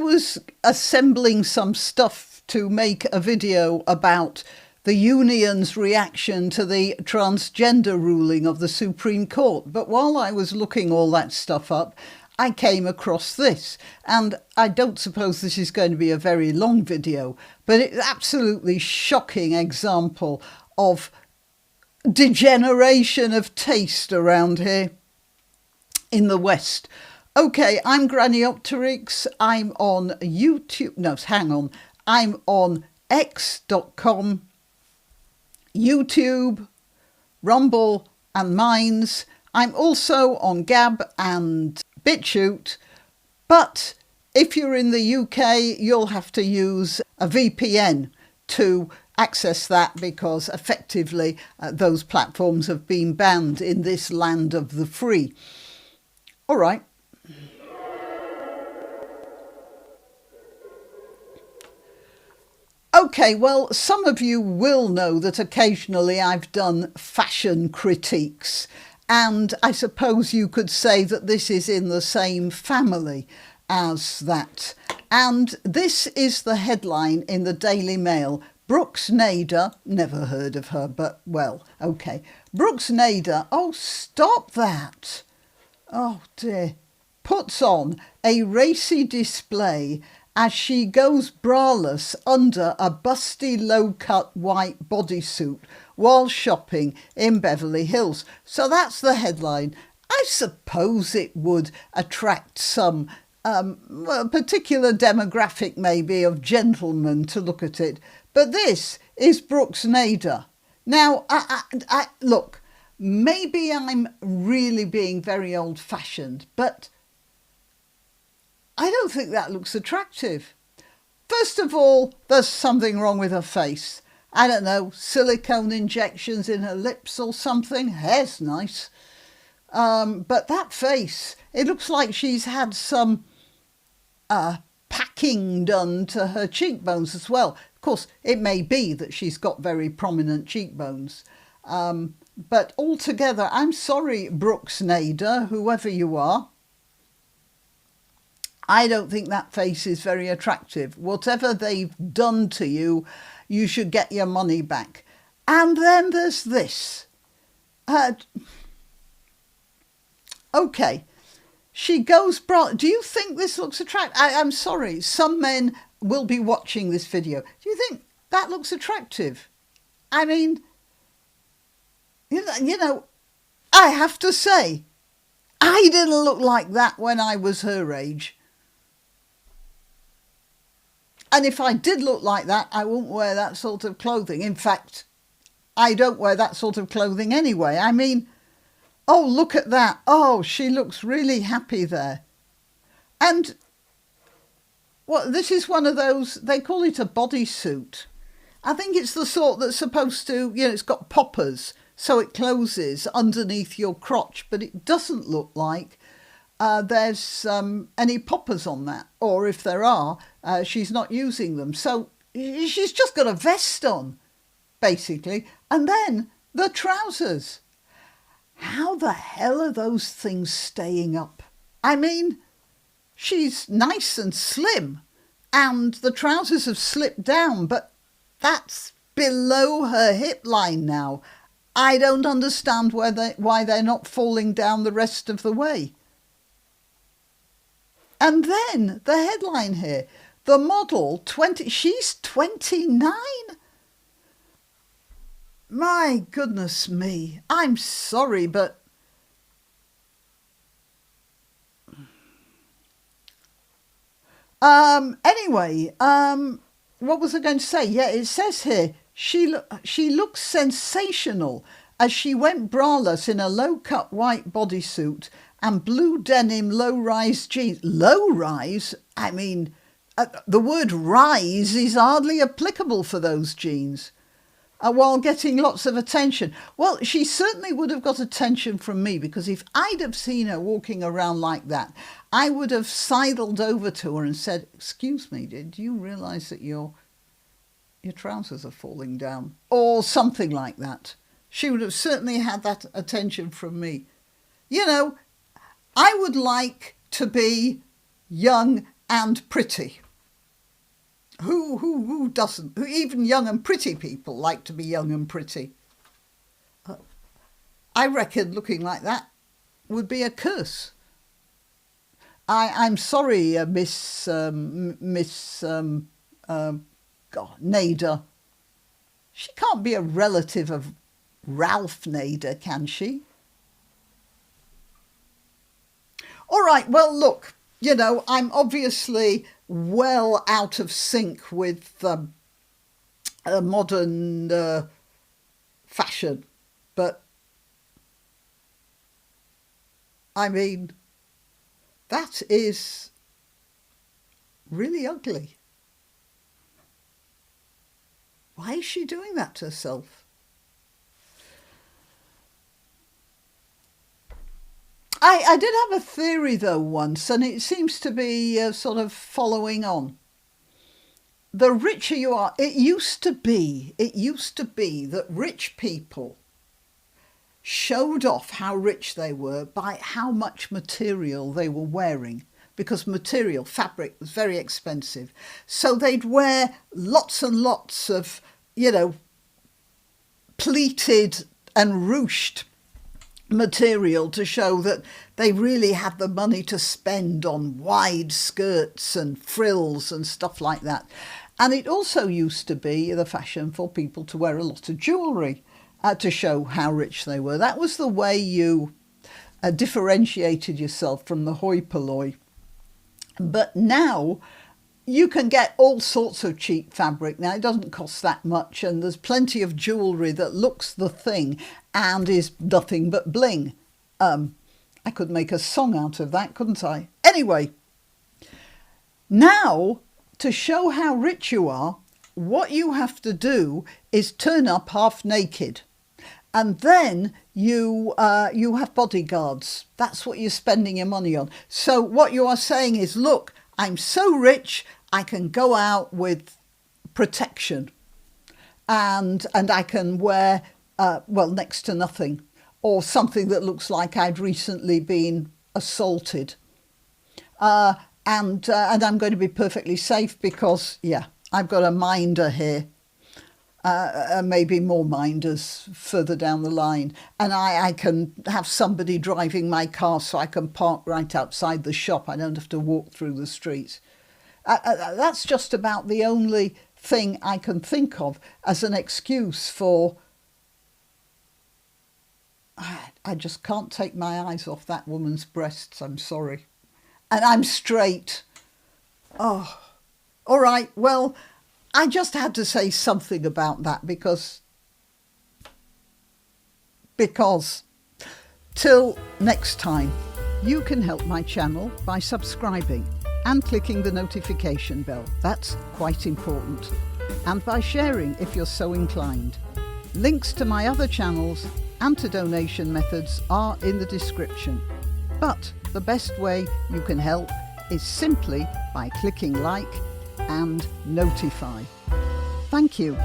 was assembling some stuff to make a video about the union's reaction to the transgender ruling of the Supreme Court. But while I was looking all that stuff up, I came across this. And I don't suppose this is going to be a very long video, but it's an absolutely shocking example of degeneration of taste around here in the West. Okay, I'm granniopteryx. I'm on YouTube. No, hang on. I'm on x.com, YouTube, Rumble and Minds. I'm also on Gab and BitChute. But if you're in the UK, you'll have to use a VPN to access that, because effectively those platforms have been banned in this land of the free. All right. Okay, well, some of you will know that occasionally I've done fashion critiques, and I suppose you could say that this is in the same family as that. And this is the headline in the Daily Mail. Brooks Nader, never heard of her, but well, okay. Brooks Nader, oh, stop that. Oh dear. Puts on a racy display as she goes braless under a busty low-cut white bodysuit while shopping in Beverly Hills. So that's the headline. I suppose it would attract some particular demographic maybe of gentlemen to look at it. But this is Brooks Nader. Now, I look, maybe I'm really being very old-fashioned, but I don't think that looks attractive. First of all, there's something wrong with her face. I don't know, silicone injections in her lips or something. Hair's nice. But that face, it looks like she's had some packing done to her cheekbones as well. Of course, it may be that she's got very prominent cheekbones. But altogether, I'm sorry, Brooks Nader, whoever you are. I don't think that face is very attractive. Whatever they've done to you, you should get your money back. And then there's this. Okay, she goes... Do you think this looks attractive? I'm sorry, some men will be watching this video. Do you think that looks attractive? I mean, you know, I have to say, I didn't look like that when I was her age. And if I did look like that, I wouldn't wear that sort of clothing. In fact, I don't wear that sort of clothing anyway. I mean, oh, look at that. Oh, she looks really happy there. And well, this is one of those, they call it a bodysuit. I think it's the sort that's supposed to, you know, it's got poppers, so it closes underneath your crotch, but it doesn't look like there's any poppers on that, or if there are, she's not using them. So she's just got a vest on, basically, and then the trousers. How the hell are those things staying up? I mean, she's nice and slim, and the trousers have slipped down, but that's below her hip line now. I don't understand why they're not falling down the rest of the way. And then the headline here, the model, she's 29. My goodness me, I'm sorry, but anyway, what was I going to say? Yeah, it says here, she looks sensational as she went braless in a low-cut white bodysuit and blue denim low-rise jeans. Low-rise? I mean, the word rise is hardly applicable for those jeans. While getting lots of attention. Well, she certainly would have got attention from me, because if I'd have seen her walking around like that, I would have sidled over to her and said, "Excuse me, did you realise that your trousers are falling down?" Or something like that. She would have certainly had that attention from me. You know, I would like to be young and pretty. Who doesn't? Even young and pretty people like to be young and pretty. I reckon looking like that would be a curse. I'm sorry, Miss Nader. She can't be a relative of Ralph Nader, can she? All right, well, look, you know, I'm obviously well out of sync with modern fashion, but I mean, that is really ugly. Why is she doing that to herself? I did have a theory though once, and it seems to be sort of following on. The richer you are, it used to be that rich people showed off how rich they were by how much material they were wearing, because material, fabric, was very expensive. So they'd wear lots and lots of, you know, pleated and ruched material to show that they really had the money to spend on wide skirts and frills and stuff like that. And it also used to be the fashion for people to wear a lot of jewellery to show how rich they were. That was the way you differentiated yourself from the hoi polloi. But now you can get all sorts of cheap fabric. Now, it doesn't cost that much, and there's plenty of jewellery that looks the thing and is nothing but bling. I could make a song out of that, couldn't I? Anyway, now, to show how rich you are, what you have to do is turn up half naked. And then you have bodyguards. That's what you're spending your money on. So what you are saying is, look, I'm so rich, I can go out with protection. And I can wear, next to nothing. Or something that looks like I'd recently been assaulted. And I'm going to be perfectly safe because, I've got a minder here. Maybe more minders further down the line, and I can have somebody driving my car so I can park right outside the shop. I don't have to walk through the streets. That's just about the only thing I can think of as an excuse for... I just can't take my eyes off that woman's breasts, I'm sorry. And I'm straight. Oh, all right, well... I just had to say something about that because till next time, you can help my channel by subscribing and clicking the notification bell. That's quite important. And by sharing if you're so inclined. Links to my other channels and to donation methods are in the description. But the best way you can help is simply by clicking like and notify. Thank you.